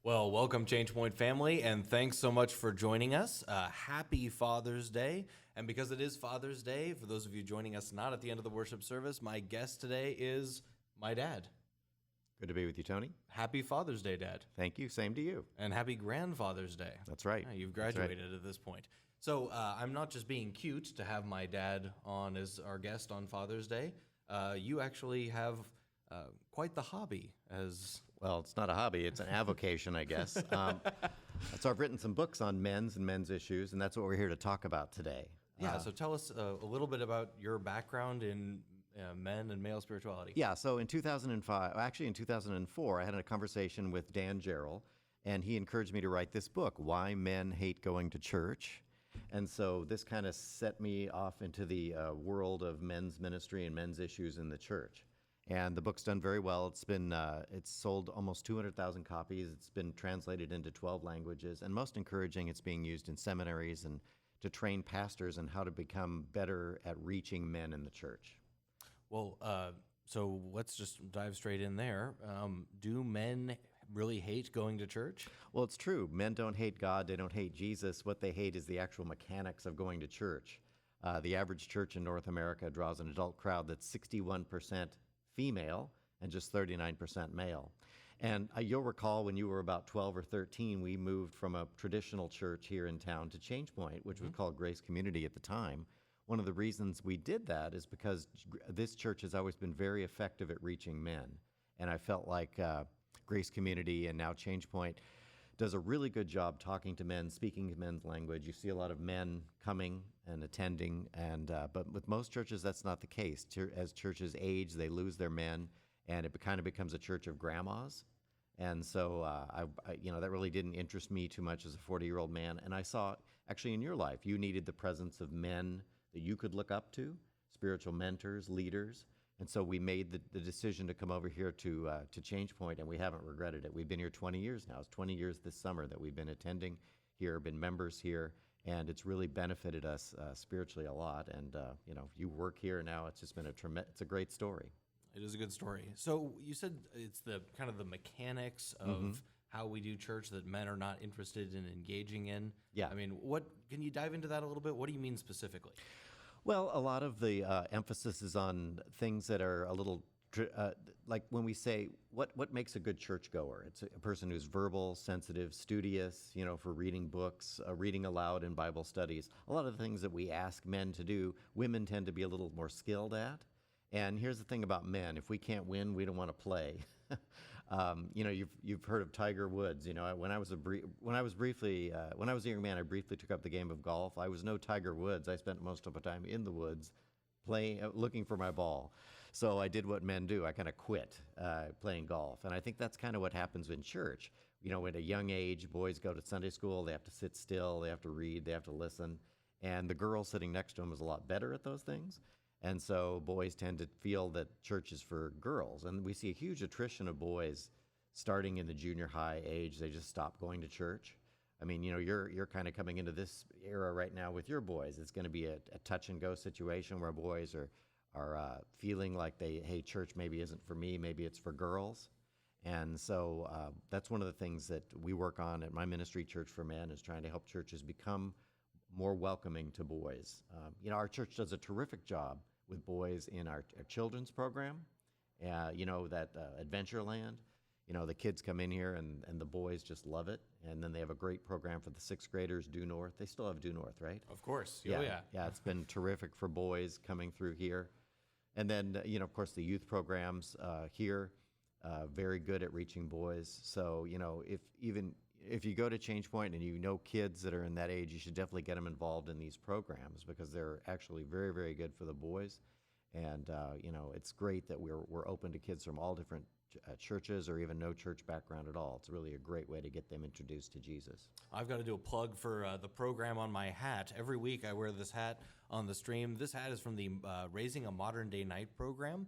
Well, welcome, ChangePoint family, and thanks so much for joining us. Happy Father's Day. And because it is Father's Day, for those of you joining us not at the end of the worship service, my guest today is my dad. Good to be with you, Tony. Happy Father's Day, Dad. Tink you. Same to you. And happy Grandfather's Day. That's right. You've graduated at this point. So I'm not just being cute to have my dad on as our guest on Father's Day. You actually have quite the hobby as... Well, it's not a hobby. It's an avocation, I guess. So I've written some books on men's and men's issues, and that's what we're here to talk about today. Yeah, so tell us a little bit about your background in men and male spirituality. Yeah, so in 2005, actually in 2004, I had a conversation with Dan Jarrell, and he encouraged me to write this book, Why Men Hate Going to Church. And so this kind of set me off into the world of men's ministry and men's issues in the church. And the book's done very well. It's sold almost 200,000 copies. It's been translated into 12 languages. And most encouraging, it's being used in seminaries and to train pastors on how to become better at reaching men in the church. Well, so let's just dive straight in there. Do men really hate going to church? Well, it's true. Men don't hate God. They don't hate Jesus. What they hate is the actual mechanics of going to church. The average church in North America draws an adult crowd that's 61% female and just 39% male. And you'll recall when you were about 12 or 13, we moved from a traditional church here in town to ChangePoint, which was called Grace Community at the time. One of the reasons we did that is because this church has always been very effective at reaching men. And I felt like Grace Community and now ChangePoint does a really good job talking to men, speaking men's language. You see a lot of men coming and attending, and but with most churches, that's not the case. As churches age, they lose their men, and it kind of becomes a church of grandmas. And so, that really didn't interest me too much as a 40-year-old man. And I saw, actually, in your life, you needed the presence of men that you could look up to, spiritual mentors, leaders. And so we made the decision to come over here to ChangePoint, and we haven't regretted it. We've been here 20 years now. It's 20 years this summer that we've been attending here, been members here, and it's really benefited us spiritually a lot. And you work here now. It's just been it's a great story. It is a good story. So you said it's the kind of the mechanics of how we do church that men are not interested in engaging in. Yeah. I mean, can you dive into that a little bit? What do you mean specifically? Well, a lot of the emphasis is on things that are a little like when we say what makes a good churchgoer. It's a person who's verbal, sensitive, studious, for reading books, reading aloud in Bible studies. A lot of the things that we ask men to do, women tend to be a little more skilled at. And here's the thing about men: if we can't win, we don't want to play. You've heard of Tiger Woods. When I was a young man, I briefly took up the game of golf. I was no Tiger Woods. I spent most of the time in the woods, looking for my ball. So I did what men do. I kind of quit playing golf, and I think that's kind of what happens in church. At a young age, boys go to Sunday school. They have to sit still. They have to read. They have to listen. And the girl sitting next to them is a lot better at those things. And so boys tend to feel that church is for girls. And we see a huge attrition of boys starting in the junior high age. They just stop going to church. I mean, you're kind of coming into this era right now with your boys. It's going to be a touch and go situation where boys are feeling like hey, church maybe isn't for me, maybe it's for girls. And so that's one of the things that we work on at my ministry, Church for Men, is trying to help churches become more welcoming to boys. Our church does a terrific job with boys in our children's program, that Adventureland. The kids come in here and the boys just love it. And then they have a great program for the sixth graders, Due North. They still have Due North, right? Of course. Yeah. Oh, yeah. Yeah, it's been terrific for boys coming through here. And then, of course, the youth programs here, very good at reaching boys. So, if you go to ChangePoint and you know kids that are in that age, you should definitely get them involved in these programs because they're actually very, very good for the boys. And, it's great that we're open to kids from all different churches or even no church background at all. It's really a great way to get them introduced to Jesus. I've got to do a plug for the program on my hat. Every week I wear this hat on the stream. This hat is from the Raising a Modern Day Night program.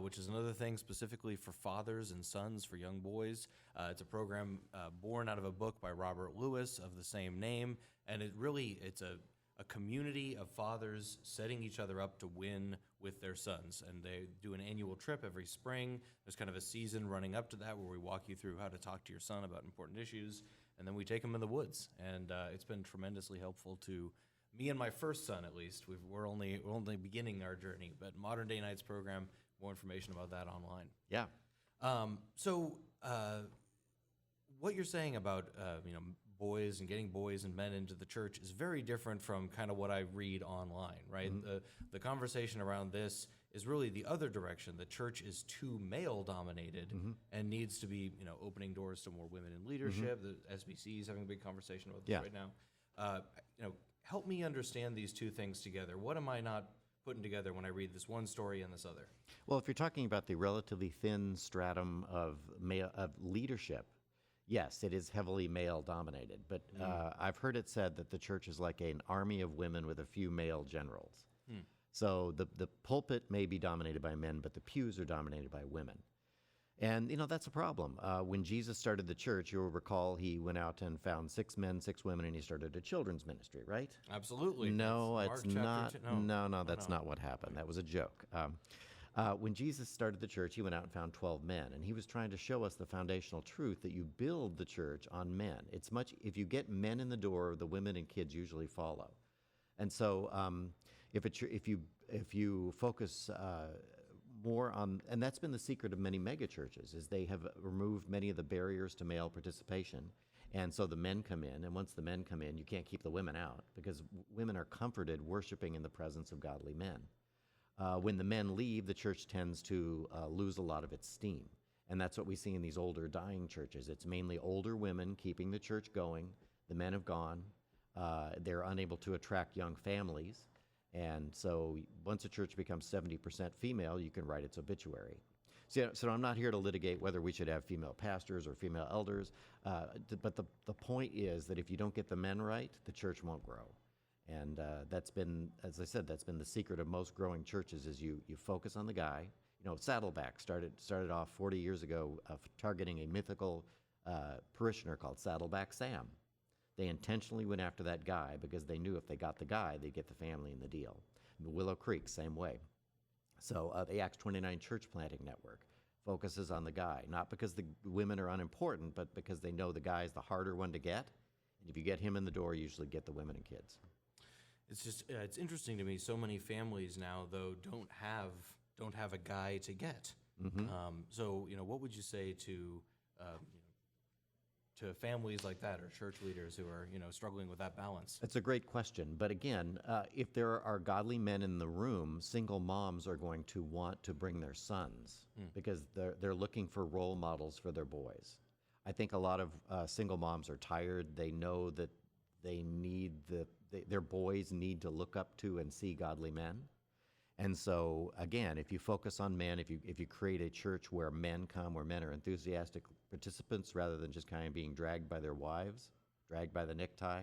Which is another thing specifically for fathers and sons, for young boys. It's a program born out of a book by Robert Lewis of the same name, and it's a community of fathers setting each other up to win with their sons. And they do an annual trip every spring. There's kind of a season running up to that where we walk you through how to talk to your son about important issues. And then we take them in the woods. And it's been tremendously helpful to me and my first son, at least. We're only beginning our journey. But Modern Day Nights program, more information about that online. Yeah. What you're saying about boys and getting boys and men into the church is very different from kind of what I read online, right? The conversation around this is really the other direction. The church is too male dominated and needs to be opening doors to more women in leadership. The SBC is having a big conversation about this right now. Help me understand these two things together. What am I not putting together when I read this one story and this other? Well, if you're talking about the relatively thin stratum of leadership, yes, it is heavily male-dominated. But I've heard it said that the church is like an army of women with a few male generals. So the pulpit may be dominated by men, but the pews are dominated by women. And, that's a problem. When Jesus started the church, you'll recall he went out and found 6 men, 6 women, and he started a children's ministry, right? Absolutely. No, That's it's Mark not. chapter No, that's not what happened. That was a joke. When Jesus started the church, he went out and found 12 men, and he was trying to show us the foundational truth that you build the church on men. If you get men in the door, the women and kids usually follow. And so if you focus more on, and that's been the secret of many mega churches, is they have removed many of the barriers to male participation. And so the men come in, and once the men come in, you can't keep the women out because women are comforted worshiping in the presence of godly men. When the men leave, the church tends to lose a lot of its steam. And that's what we see in these older, dying churches. It's mainly older women keeping the church going. The men have gone. They're unable to attract young families. And so once a church becomes 70% female, you can write its obituary. So I'm not here to litigate whether we should have female pastors or female elders. But the point is that if you don't get the men right, the church won't grow. And that's been, as I said, that's been the secret of most growing churches is you focus on the guy. Saddleback started off 40 years ago targeting a mythical parishioner called Saddleback Sam. They intentionally went after that guy because they knew if they got the guy, they'd get the family in the deal. Willow Creek, same way. So the Acts 29 Church Planting Network focuses on the guy, not because the women are unimportant, but because they know the guy is the harder one to get. And if you get him in the door, you usually get the women and kids. It's just it's interesting to me. So many families now, though, don't have a guy to get. So what would you say to families like that or church leaders who are struggling with that balance? That's a great question. But again, if there are godly men in the room, single moms are going to want to bring their sons because they're looking for role models for their boys. I think a lot of single moms are tired. They know that they need their boys need to look up to and see godly men. And so, again, if you focus on men, if you create a church where men come, where men are enthusiastic participants rather than just kind of being dragged by their wives, dragged by the necktie,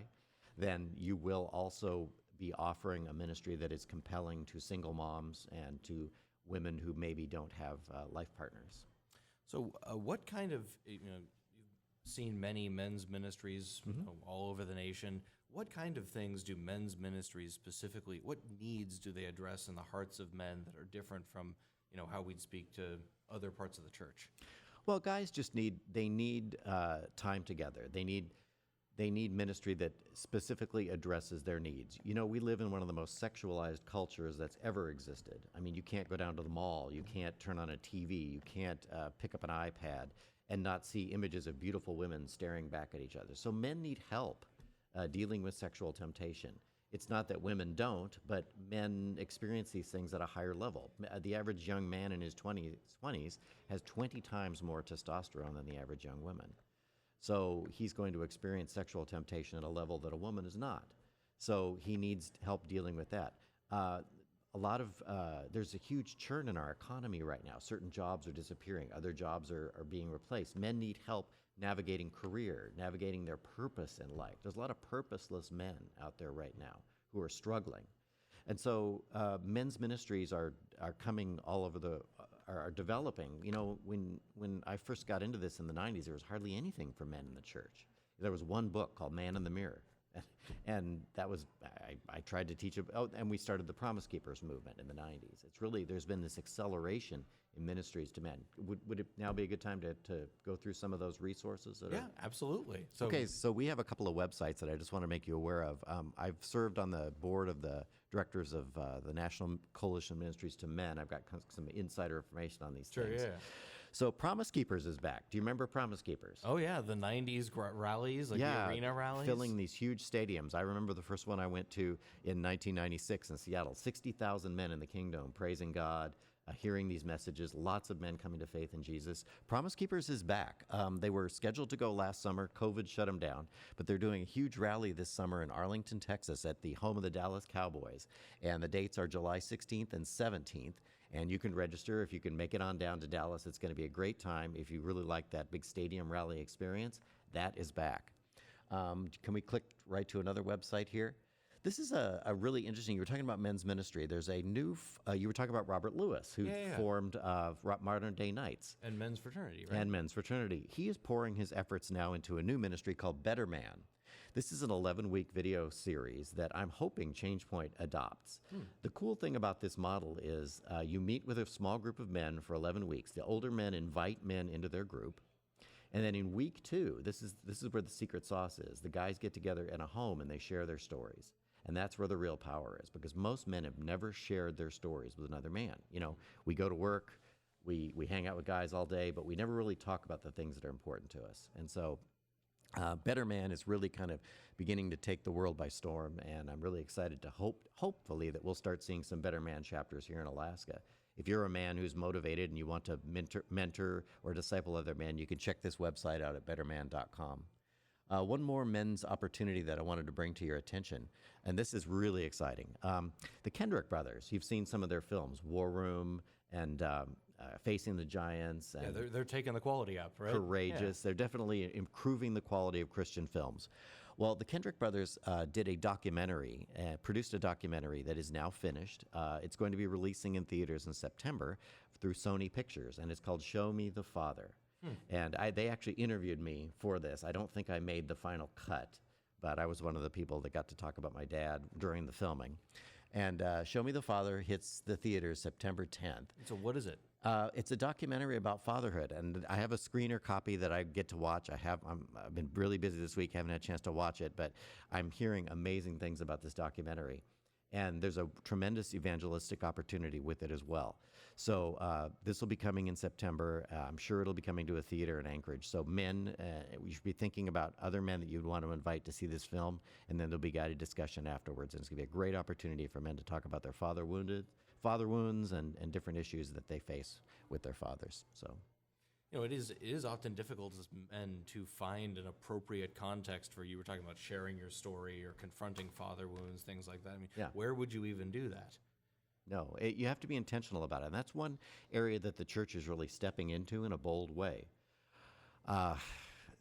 then you will also be offering a ministry that is compelling to single moms and to women who maybe don't have life partners. So what kind of, you've seen many men's ministries all over the nation. What kind of things do men's ministries specifically, what needs do they address in the hearts of men that are different from, how we'd speak to other parts of the church? Well, guys just need time together. They need ministry that specifically addresses their needs. We live in one of the most sexualized cultures that's ever existed. I mean, you can't go down to the mall. You can't turn on a TV. You can't pick up an iPad and not see images of beautiful women staring back at each other. So men need help dealing with sexual temptation. It's not that women don't, but men experience these things at a higher level. The average young man in his 20s has 20 times more testosterone than the average young woman. So he's going to experience sexual temptation at a level that a woman is not. So he needs help dealing with that. There's a huge churn in our economy right now. Certain jobs are disappearing. Other jobs are being replaced. Men need help navigating career, navigating their purpose in life. There's a lot of purposeless men out there right now who are struggling. And so men's ministries are coming all over are developing. When I first got into this in the 90s, there was hardly anything for men in the church. There was one book called Man in the Mirror, And that was, I tried to teach, and we started the Promise Keepers movement in the 90s. It's really, there's been this acceleration in ministries to men. Would it now be a good time to go through some of those resources? Yeah, absolutely. So, Okay, so we have a couple of websites that I just want to make you aware of. I've served on the board of the directors of the National Coalition of Ministries to Men. I've got some insider information on these things. yeah. So Promise Keepers is back. Do you remember Promise Keepers? Oh yeah, the '90s rallies, like the arena rallies, filling these huge stadiums. I remember the first one I went to in 1996 in Seattle. 60,000 men in the kingdom praising God, hearing these messages. Lots of men coming to faith in Jesus. Promise Keepers is back. They were scheduled to go last summer. COVID shut them down, but they're doing a huge rally this summer in Arlington, Texas, at the home of the Dallas Cowboys, and the dates are July 16th and 17th. And you can register if you can make it on down to Dallas. It's going to be a great time. If you really like that big stadium rally experience, that is back. Can we click right to another website here? This is a really interesting, you were talking about men's ministry. There's a new, you were talking about Robert Lewis, who formed Modern Day Knights. And men's fraternity, right? And men's fraternity. He is pouring his efforts now into a new ministry called Better Man. This is an 11-week video series that I'm hoping ChangePoint adopts. The cool thing about this model is you meet with a small group of men for 11 weeks. The older men invite men into their group. And then in week 2, this is where the secret sauce is. The guys get together in a home and they share their stories. And that's where the real power is, because most men have never shared their stories with another man. You know, we go to work, we hang out with guys all day, but we never really talk about the things that are important to us. And so Better Man is really kind of beginning to take the world by storm, and I'm really excited to hopefully that we'll start seeing some Better Man chapters here in Alaska. If you're a man who's motivated and you want to mentor or disciple other men, you can check this website out at betterman.com. One more men's opportunity that I wanted to bring to your attention, and this is really exciting. The Kendrick brothers, you've seen some of their films, War Room and Facing the Giants. And yeah, they're taking the quality up, right? Courageous. Yeah. They're definitely improving the quality of Christian films. Well, the Kendrick brothers did a documentary, produced a documentary that is now finished. It's going to be releasing in theaters in September through Sony Pictures, and it's called Show Me the Father. And they actually interviewed me for this. I don't think I made the final cut, but I was one of the people that got to talk about my dad during the filming. And Show Me the Father hits the theaters September 10th. So what is it? It's a documentary about fatherhood, and I have a screener copy that I get to watch. I've been really busy this week, haven't had a chance to watch it, but I'm hearing amazing things about this documentary. And there's a tremendous evangelistic opportunity with it as well. So this will be coming in September. I'm sure it'll be coming to a theater in Anchorage. So men, we should be thinking about other men that you'd want to invite to see this film, and then there'll be guided discussion afterwards. And it's going to be a great opportunity for men to talk about their father wounds and different issues that they face with their fathers. So, you know, it is often difficult as men to find an appropriate context for, you were talking about sharing your story or confronting father wounds, things like that. I mean, where would you even do that? No, you have to be intentional about it. And that's one area that the church is really stepping into in a bold way.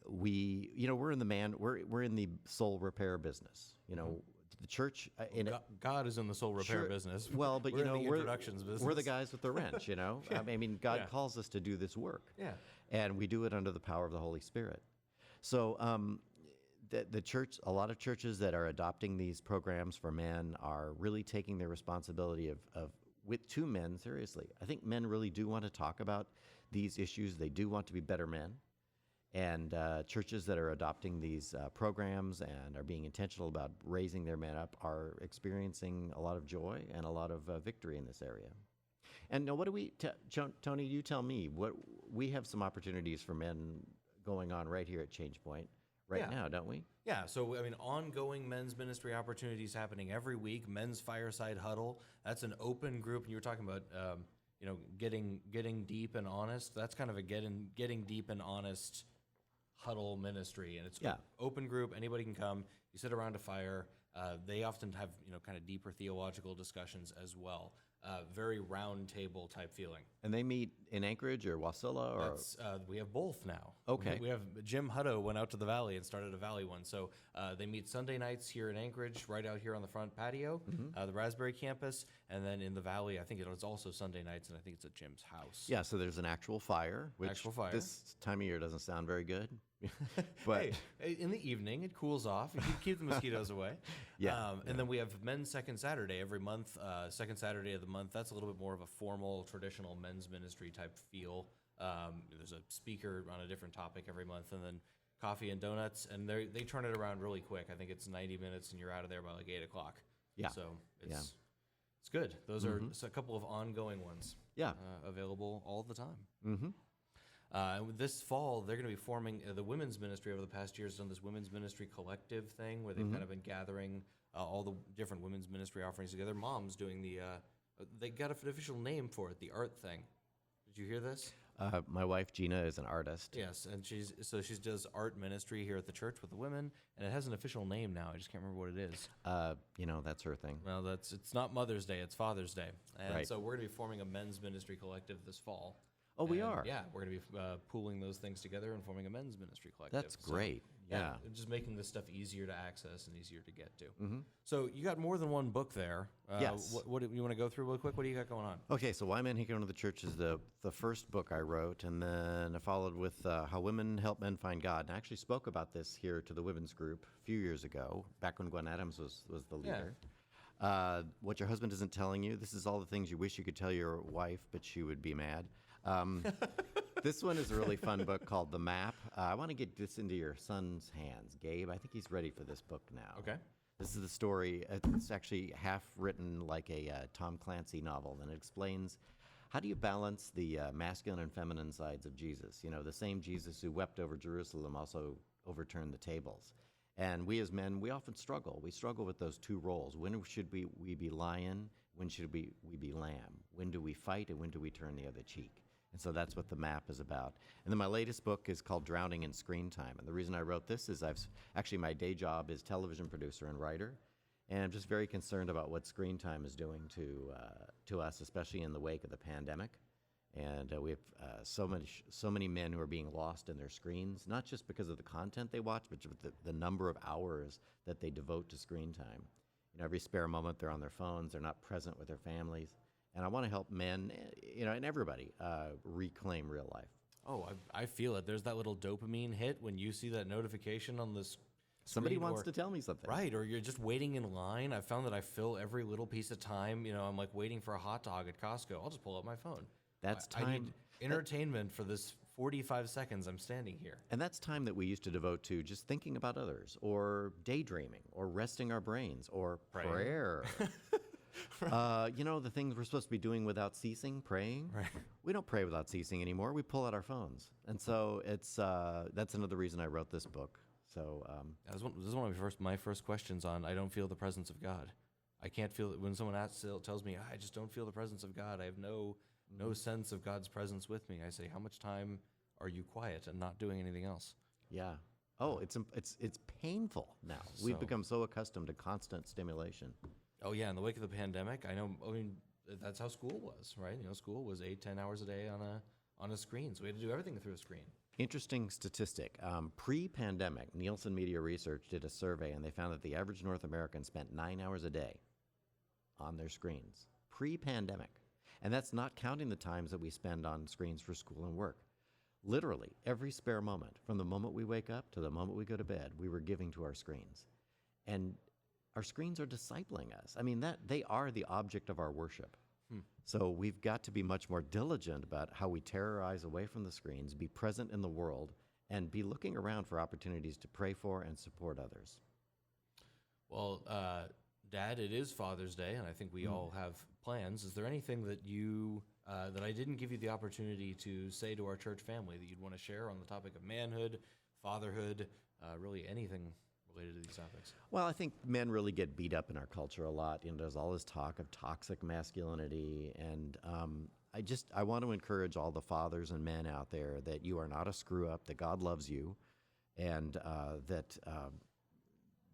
We're in the soul repair business. You know, the church God is in the soul repair business. Well, but we're in the introductions business. We're the guys with the wrench. You know, I mean, God calls us to do this work. Yeah, and we do it under the power of the Holy Spirit. So the church, a lot of churches that are adopting these programs for men are really taking their responsibility to men seriously. I think men really do want to talk about these issues. They do want to be better men. And churches that are adopting these programs and are being intentional about raising their men up are experiencing a lot of joy and a lot of victory in this area. And now, what do we, Tony, you tell me, what we have some opportunities for men going on right here at ChangePoint now, don't we? Yeah, so I mean, ongoing men's ministry opportunities happening every week. Men's Fireside Huddle, that's an open group, and you were talking about getting deep and honest. That's kind of a getting deep and honest huddle ministry, and it's open group. Anybody can come. You sit around a fire. They often have kind of deeper theological discussions as well. Very round table type feeling. And they meet in Anchorage or Wasilla, or we have both now. Okay. We have Jim Hutto went out to the Valley and started a Valley one. So they meet Sunday nights here in Anchorage, right out here on the front patio, the Raspberry campus, and then in the Valley, I think it was also Sunday nights, and I think it's at Jim's house. Yeah. So there's an actual fire, which this time of year doesn't sound very good. But In the evening, it cools off. You can keep the mosquitoes away. And then we have Men's Second Saturday every month. Second Saturday of the month. That's a little bit more of a formal, traditional men's ministry type feel. There's a speaker on a different topic every month, and then coffee and donuts. And they turn it around really quick. I think it's 90 minutes, and you're out of there by like 8 o'clock. Yeah. So it's good. Those are a couple of ongoing ones. Yeah. Available all the time. Mm-hmm. This fall, they're going to be forming the women's ministry. Over the past year has done this women's ministry collective thing where they've kind of been gathering all the different women's ministry offerings together. Mom's doing they got an official name for it, the art thing. Did you hear this? My wife, Gina, is an artist. Yes, and she does art ministry here at the church with the women, and it has an official name now. I just can't remember what it is. That's her thing. Well, it's not Mother's Day, it's Father's Day. And so we're going to be forming a men's ministry collective this fall. Oh, we are? Yeah, we're going to be pooling those things together and forming a men's ministry collective. That's great. Yeah. Just making this stuff easier to access and easier to get to. Mm-hmm. So you got more than one book there. Yes. What you want to go through real quick? What do you got going on? Okay, so Why Men Hate Going to the Church is the first book I wrote, and then I followed with How Women Help Men Find God. And I actually spoke about this here to the women's group a few years ago, back when Gwen Adams was the leader. What Your Husband Isn't Telling You. This is all the things you wish you could tell your wife, but she would be mad. This one is a really fun book called The Map. I want to get this into your son's hands, Gabe. I think he's ready for this book now. Okay. This is the story. It's actually half written like a Tom Clancy novel, and it explains how do you balance the masculine and feminine sides of Jesus. You know, the same Jesus who wept over Jerusalem also overturned the tables. And we as men, we often struggle. We struggle with those two roles. When should we be lion? When should we be lamb? When do we fight, and when do we turn the other cheek? And so that's what The Map is about. And then my latest book is called Drowning in Screen Time. And the reason I wrote this is my day job is television producer and writer. And I'm just very concerned about what screen time is doing to us, especially in the wake of the pandemic. And we have so many men who are being lost in their screens, not just because of the content they watch, but the number of hours that they devote to screen time. You know, every spare moment they're on their phones, they're not present with their families. And I want to help men, and everybody reclaim real life. Oh, I feel it. There's that little dopamine hit when you see that notification on this. Somebody wants to tell me something. Right, or you're just waiting in line. I've found that I fill every little piece of time. You know, I'm like waiting for a hot dog at Costco. I'll just pull up my phone. That's time. I need entertainment for this 45 seconds I'm standing here. And that's time that we used to devote to just thinking about others, or daydreaming, or resting our brains, or prayer. The things we're supposed to be doing without ceasing, praying. Right. We don't pray without ceasing anymore. We pull out our phones. And so that's another reason I wrote this book. So this is one of my first questions on I don't feel the presence of God. I can't feel it. When someone tells me, I just don't feel the presence of God, I have no sense of God's presence with me. I say, how much time are you quiet and not doing anything else? Yeah. Oh, it's painful now. We've become so accustomed to constant stimulation. Oh, yeah, in the wake of the pandemic, I mean, that's how school was, right? You know, school was 8-10 hours a day on a screen, so we had to do everything through a screen. Interesting statistic. Pre-pandemic, Nielsen Media Research did a survey, and they found that the average North American spent 9 hours a day on their screens. Pre-pandemic. And that's not counting the times that we spend on screens for school and work. Literally, every spare moment, from the moment we wake up to the moment we go to bed, we were giving to our screens. And our screens are discipling us. I mean, they are the object of our worship. So we've got to be much more diligent about how we tear our eyes away from the screens, be present in the world, and be looking around for opportunities to pray for and support others. Well, Dad, it is Father's Day, and I think we all have plans. Is there anything that that I didn't give you the opportunity to say to our church family that you'd want to share on the topic of manhood, fatherhood, really anything related to these topics? Well, I think men really get beat up in our culture a lot. You know, there's all this talk of toxic masculinity, and I want to encourage all the fathers and men out there that you are not a screw up, that God loves you, and that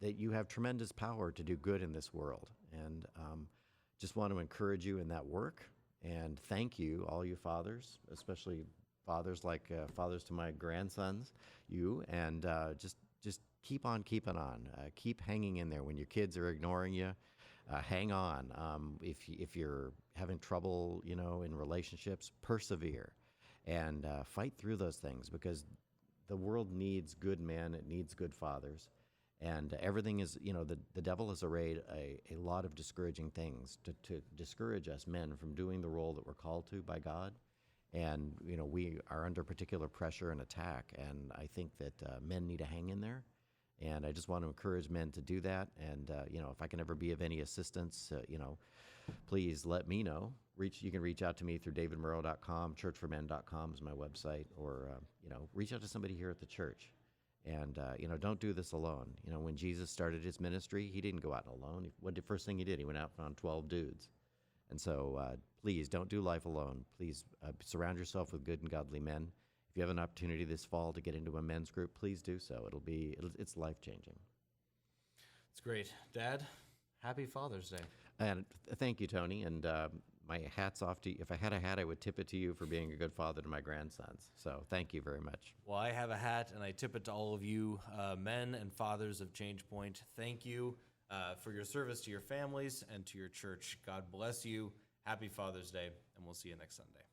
you have tremendous power to do good in this world. And just want to encourage you in that work, and thank you, all you fathers, especially fathers like fathers to my grandsons, and just keep on keeping on. Keep hanging in there when your kids are ignoring you. Hang on. If you're having trouble, in relationships, persevere and fight through those things, because the world needs good men, it needs good fathers. And everything is, the devil has arrayed a lot of discouraging things to discourage us men from doing the role that we're called to by God. And, we are under particular pressure and attack. And I think that men need to hang in there. And I just want to encourage men to do that. And, if I can ever be of any assistance, please let me know. You can reach out to me through davidmurrow.com, churchformen.com is my website, or, reach out to somebody here at the church. And, don't do this alone. When Jesus started his ministry, he didn't go out alone. What the first thing he did? He went out and found 12 dudes. And so please don't do life alone. Please surround yourself with good and godly men. If you have an opportunity this fall to get into a men's group, please do so. It's life-changing. It's great. Dad, happy Father's Day. And thank you, Tony. And my hat's off to you. If I had a hat, I would tip it to you for being a good father to my grandsons. So thank you very much. Well, I have a hat, and I tip it to all of you men and fathers of Change Point. Thank you for your service to your families and to your church. God bless you. Happy Father's Day, and we'll see you next Sunday.